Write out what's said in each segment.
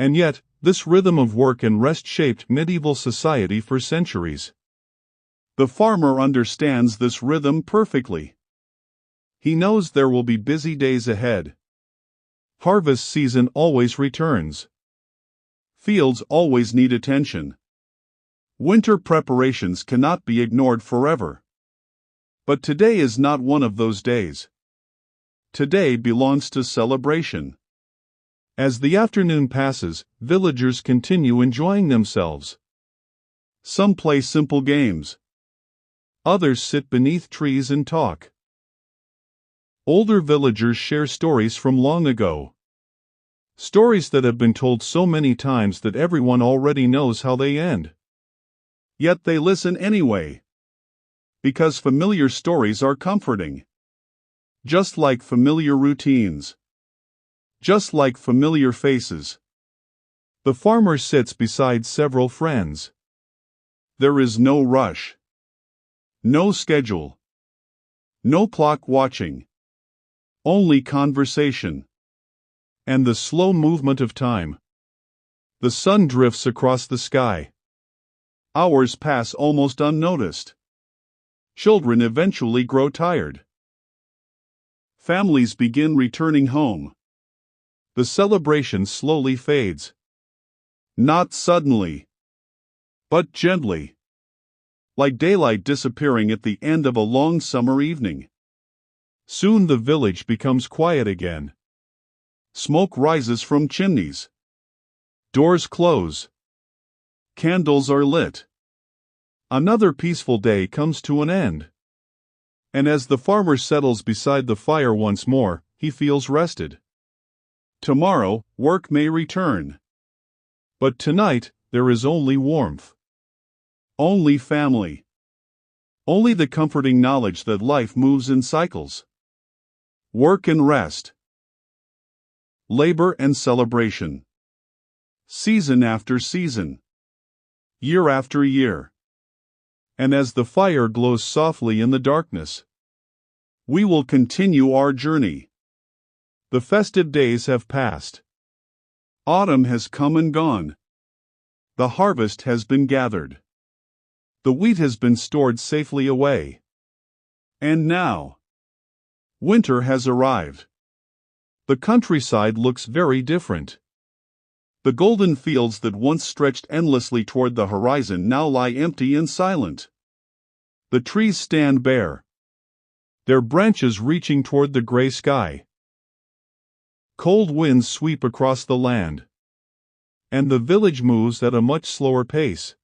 And yet, this rhythm of work and rest shaped medieval society for centuries. The farmer understands this rhythm perfectly. He knows there will be busy days ahead. Harvest season always returns. Fields always need attention. Winter preparations cannot be ignored forever. But today is not one of those days. Today belongs to celebration. As the afternoon passes, villagers continue enjoying themselves. Some play simple games. Others sit beneath trees and talk. Older villagers share stories from long ago. Stories that have been told so many times that everyone already knows how they end. Yet they listen anyway. Because familiar stories are comforting. Just like familiar routines. Just like familiar faces. The farmer sits beside several friends. There is no rush. No schedule. No clock watching. Only conversation. And the slow movement of time. The sun drifts across the sky. Hours pass almost unnoticed. Children eventually grow tired. Families begin returning home. The celebration slowly fades. Not suddenly, but gently. Like daylight disappearing at the end of a long summer evening. Soon the village becomes quiet again. Smoke rises from chimneys. Doors close. Candles are lit. Another peaceful day comes to an end. And as the farmer settles beside the fire once more, he feels rested. Tomorrow, work may return. But tonight, there is only warmth. Only family. Only the comforting knowledge that life moves in cycles. Work and rest. Labor and celebration. Season after season. Year after year. And as the fire glows softly in the darkness, we will continue our journey. The festive days have passed. Autumn has come and gone. The harvest has been gathered. The wheat has been stored safely away. And now, winter has arrived. The countryside looks very different. The golden fields that once stretched endlessly toward the horizon now lie empty and silent. The trees stand bare, their branches reaching toward the gray sky. Cold winds sweep across the land, and the village moves at a much slower pace.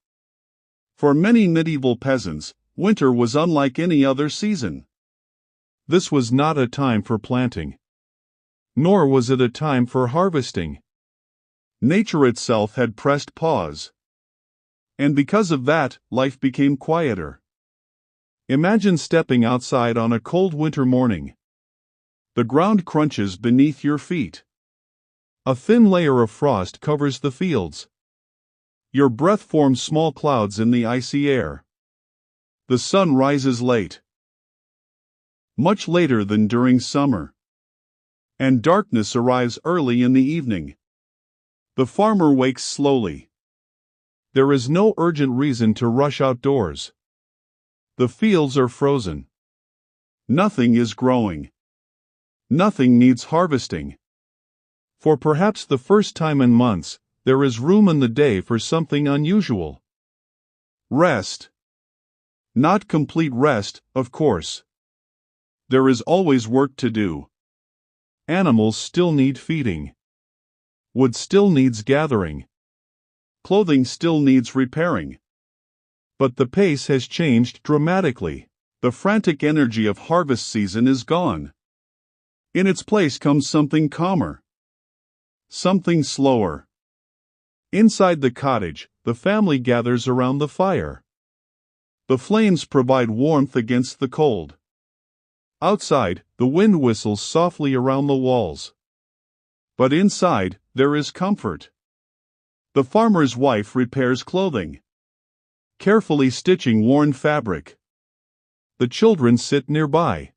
For many medieval peasants, winter was unlike any other season. This was not a time for planting, nor was it a time for harvesting. Nature itself had pressed pause. And because of that, life became quieter. Imagine stepping outside on a cold winter morning. The ground crunches beneath your feet. A thin layer of frost covers the fields. Your breath forms small clouds in the icy air. The sun rises late. Much later than during summer. And darkness arrives early in the evening. The farmer wakes slowly. There is no urgent reason to rush outdoors. The fields are frozen. Nothing is growing. Nothing needs harvesting. For perhaps the first time in months, there is room in the day for something unusual. Rest. Not complete rest, of course. There is always work to do. Animals still need feeding. Wood still needs gathering. Clothing still needs repairing. But the pace has changed dramatically. The frantic energy of harvest season is gone. In its place comes something calmer. Something slower. Inside the cottage, the family gathers around the fire. The flames provide warmth against the cold. Outside, the wind whistles softly around the walls. But inside, there is comfort. The farmer's wife repairs clothing, carefully stitching worn fabric. The children sit nearby,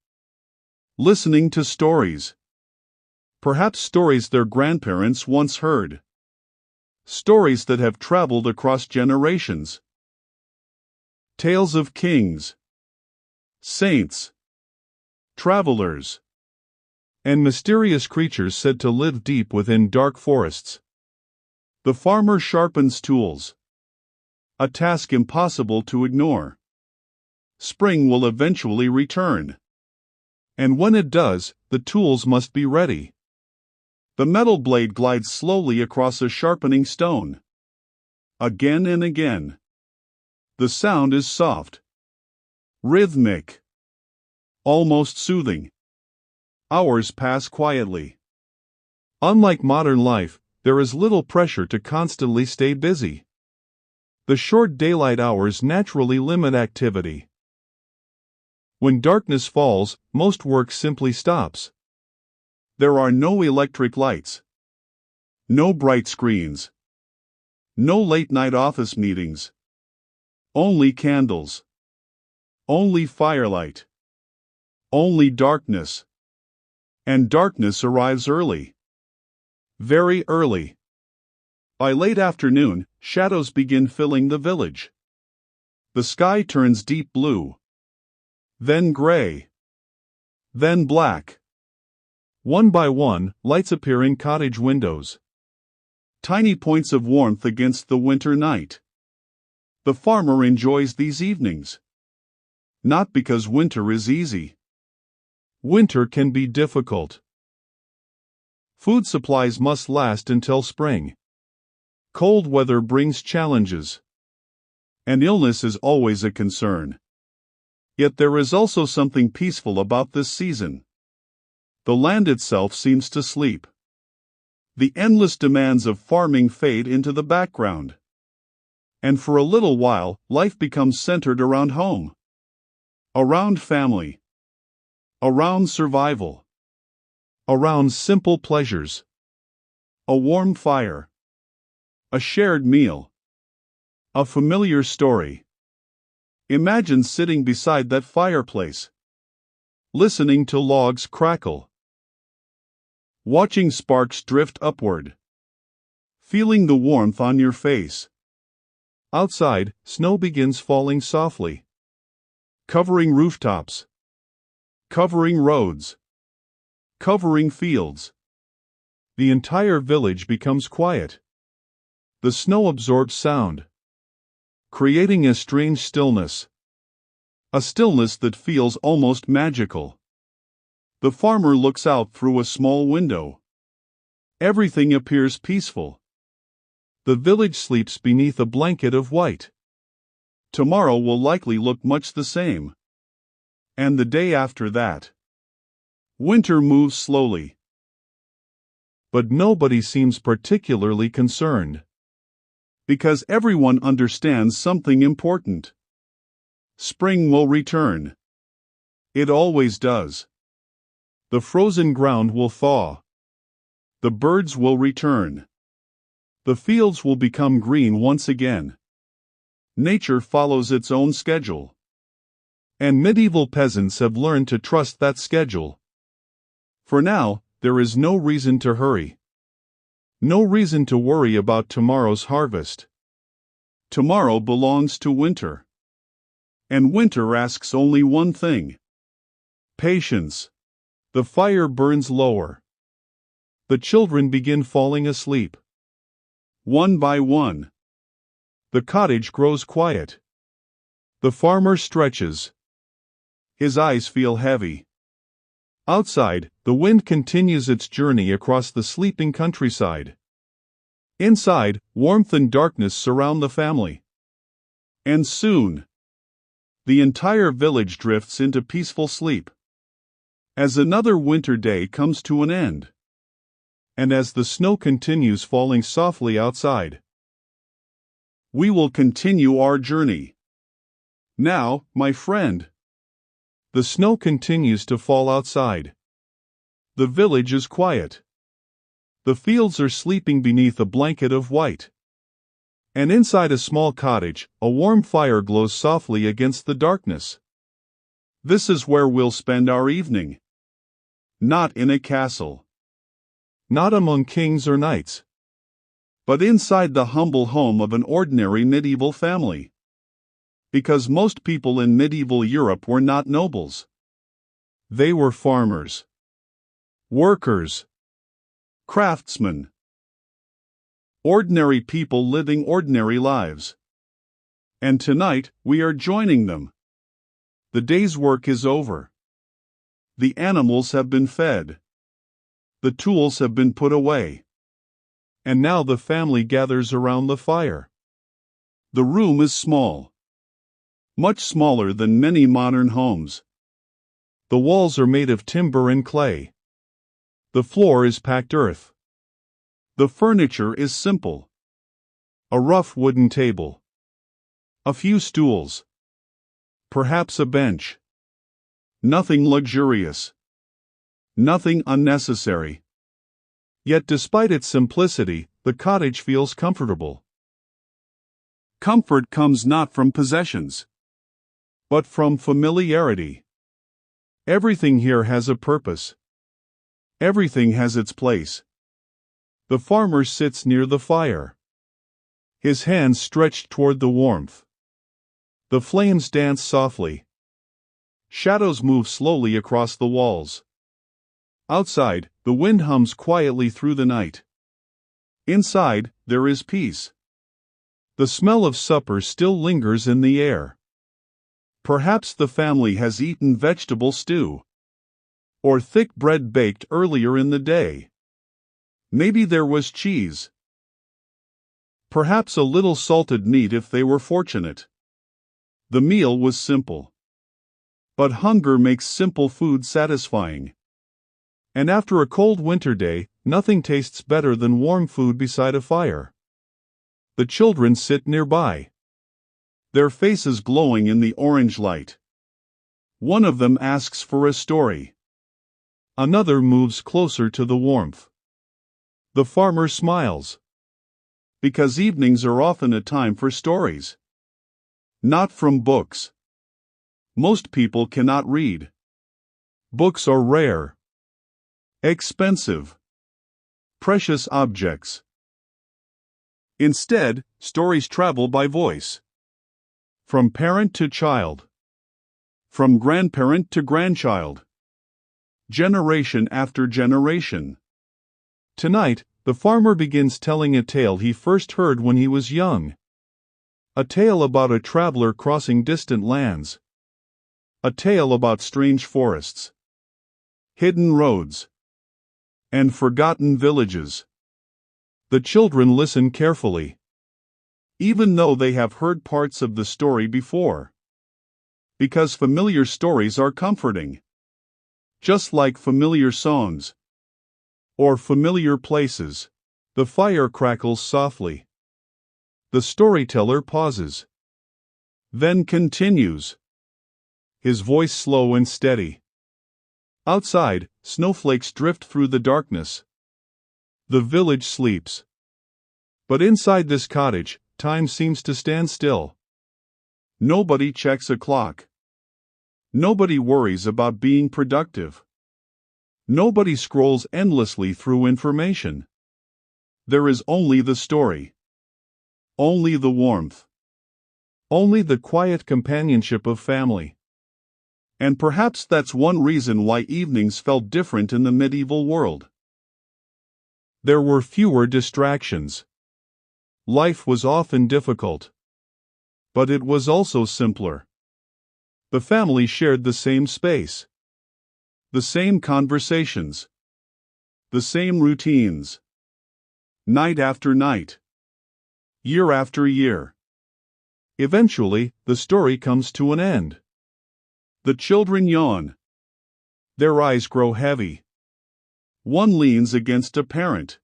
listening to stories. Perhaps stories their grandparents once heard. Stories that have traveled across generations. Tales of kings, saints, travelers, and mysterious creatures said to live deep within dark forests. The farmer sharpens tools, a task impossible to ignore. Spring will eventually return. And when it does, the tools must be ready. The metal blade glides slowly across a sharpening stone. Again and again. The sound is soft, rhythmic, almost soothing. Hours pass quietly. Unlike modern life, there is little pressure to constantly stay busy. The short daylight hours naturally limit activity. When darkness falls, most work simply stops. There are no electric lights, no bright screens, no late-night office meetings. Only candles, only firelight, only darkness. And darkness arrives early. Very early. By late afternoon, shadows begin filling the village. The sky turns deep blue, then gray, then black. One by one, lights appear in cottage windows. Tiny points of warmth against the winter night. The farmer enjoys these evenings. Not because winter is easy. Winter can be difficult. Food supplies must last until spring. Cold weather brings challenges. And illness is always a concern. Yet there is also something peaceful about this season. The land itself seems to sleep. The endless demands of farming fade into the background. And for a little while, life becomes centered around home. Around family. Around survival. Around simple pleasures. A warm fire. A shared meal. A familiar story. Imagine sitting beside that fireplace. Listening to logs crackle. Watching sparks drift upward. Feeling the warmth on your face. Outside, snow begins falling softly. Covering rooftops. Covering roads. Covering fields. The entire village becomes quiet. The snow absorbs sound, creating a strange stillness. A stillness that feels almost magical. The farmer looks out through a small window. Everything appears peaceful. The village sleeps beneath a blanket of white. Tomorrow will likely look much the same. And the day after that. Winter moves slowly. But nobody seems particularly concerned. Because everyone understands something important. Spring will return. It always does. The frozen ground will thaw. The birds will return. The fields will become green once again. Nature follows its own schedule. And medieval peasants have learned to trust that schedule. For now, there is no reason to hurry. No reason to worry about tomorrow's harvest. Tomorrow belongs to winter. And winter asks only one thing. Patience. The fire burns lower. The children begin falling asleep. One by one. The cottage grows quiet. The farmer stretches. His eyes feel heavy. Outside, the wind continues its journey across the sleeping countryside. Inside, warmth and darkness surround the family. And soon, the entire village drifts into peaceful sleep. As another winter day comes to an end. And as the snow continues falling softly outside, we will continue our journey. Now, my friend. The snow continues to fall outside. The village is quiet. The fields are sleeping beneath a blanket of white. And inside a small cottage, a warm fire glows softly against the darkness. This is where we'll spend our evening. Not in a castle. Not among kings or knights. but inside the humble home of an ordinary medieval family. Because most people in medieval Europe were not nobles. They were farmers, workers, craftsmen. Ordinary people living ordinary lives. And tonight, we are joining them. The day's work is over. The animals have been fed. The tools have been put away. And now the family gathers around the fire. The room is small. Much smaller than many modern homes. The walls are made of timber and clay. The floor is packed earth. The furniture is simple. A rough wooden table. A few stools. Perhaps a bench. Nothing luxurious. Nothing unnecessary. Yet despite its simplicity, the cottage feels comfortable. Comfort comes not from possessions, but from familiarity. Everything here has a purpose. Everything has its place. The farmer sits near the fire. His hands stretched toward the warmth. The flames dance softly. Shadows move slowly across the walls. Outside, the wind hums quietly through the night. Inside, there is peace. The smell of supper still lingers in the air. Perhaps the family has eaten vegetable stew. Or thick bread baked earlier in the day. Maybe there was cheese. Perhaps a little salted meat if they were fortunate. The meal was simple. But hunger makes simple food satisfying. And after a cold winter day, nothing tastes better than warm food beside a fire. The children sit nearby. Their faces glowing in the orange light. One of them asks for a story. Another moves closer to the warmth. The farmer smiles. Because evenings are often a time for stories. Not from books. Most people cannot read. Books are rare. Expensive. Precious objects. Instead, stories travel by voice. From parent to child. From grandparent to grandchild. Generation after generation. Tonight, the farmer begins telling a tale he first heard when he was young. A tale about a traveler crossing distant lands. A tale about strange forests. Hidden roads. And forgotten villages. The children listen carefully. Even though they have heard parts of the story before. Because familiar stories are comforting. Just like familiar songs. Or familiar places. The fire crackles softly. The storyteller pauses. Then continues. His voice slow and steady. Outside, snowflakes drift through the darkness. The village sleeps. But inside this cottage, time seems to stand still. Nobody checks a clock. Nobody worries about being productive. Nobody scrolls endlessly through information. There is only the story. Only the warmth. Only the quiet companionship of family. And perhaps that's one reason why evenings felt different in the medieval world. There were fewer distractions. Life was often difficult. But it was also simpler. The family shared the same space. The same conversations. The same routines. Night after night. Year after year. Eventually, the story comes to an end. The children yawn. Their eyes grow heavy. One leans against a parent.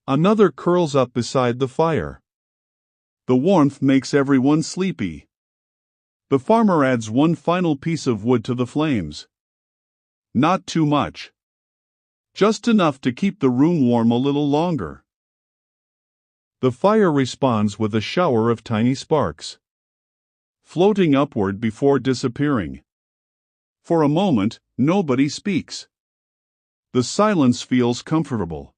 Another curls up beside the fire. The warmth makes everyone sleepy. The farmer adds one final piece of wood to the flames. Not too much. Just enough to keep the room warm a little longer. The fire responds with a shower of tiny sparks, floating upward before disappearing. For a moment, nobody speaks. The silence feels comfortable.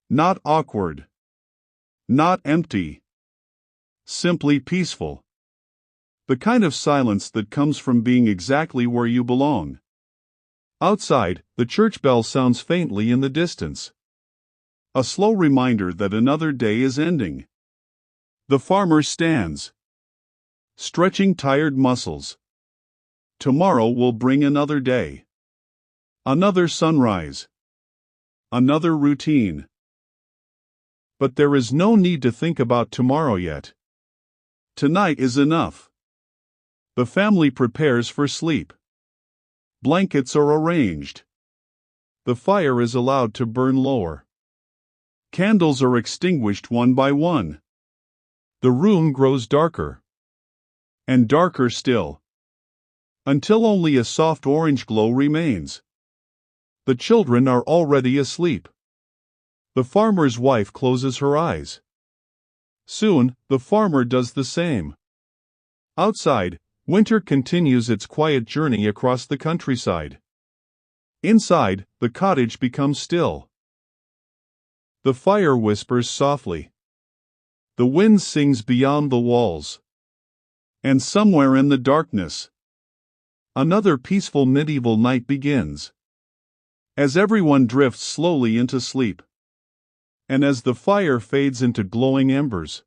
Not awkward. Not empty. Simply peaceful. The kind of silence that comes from being exactly where you belong. Outside, the church bell sounds faintly in the distance. A slow reminder that another day is ending. The farmer stands, stretching tired muscles. Tomorrow will bring another day. Another sunrise. Another routine. But there is no need to think about tomorrow yet. Tonight is enough. The family prepares for sleep. Blankets are arranged. The fire is allowed to burn lower. Candles are extinguished one by one. The room grows darker. And darker still. Until only a soft orange glow remains. The children are already asleep. The farmer's wife closes her eyes. Soon, the farmer does the same. Outside, winter continues its quiet journey across the countryside. Inside, the cottage becomes still. The fire whispers softly. The wind sings beyond the walls. And somewhere in the darkness, another peaceful medieval night begins. As everyone drifts slowly into sleep. And as the fire fades into glowing embers,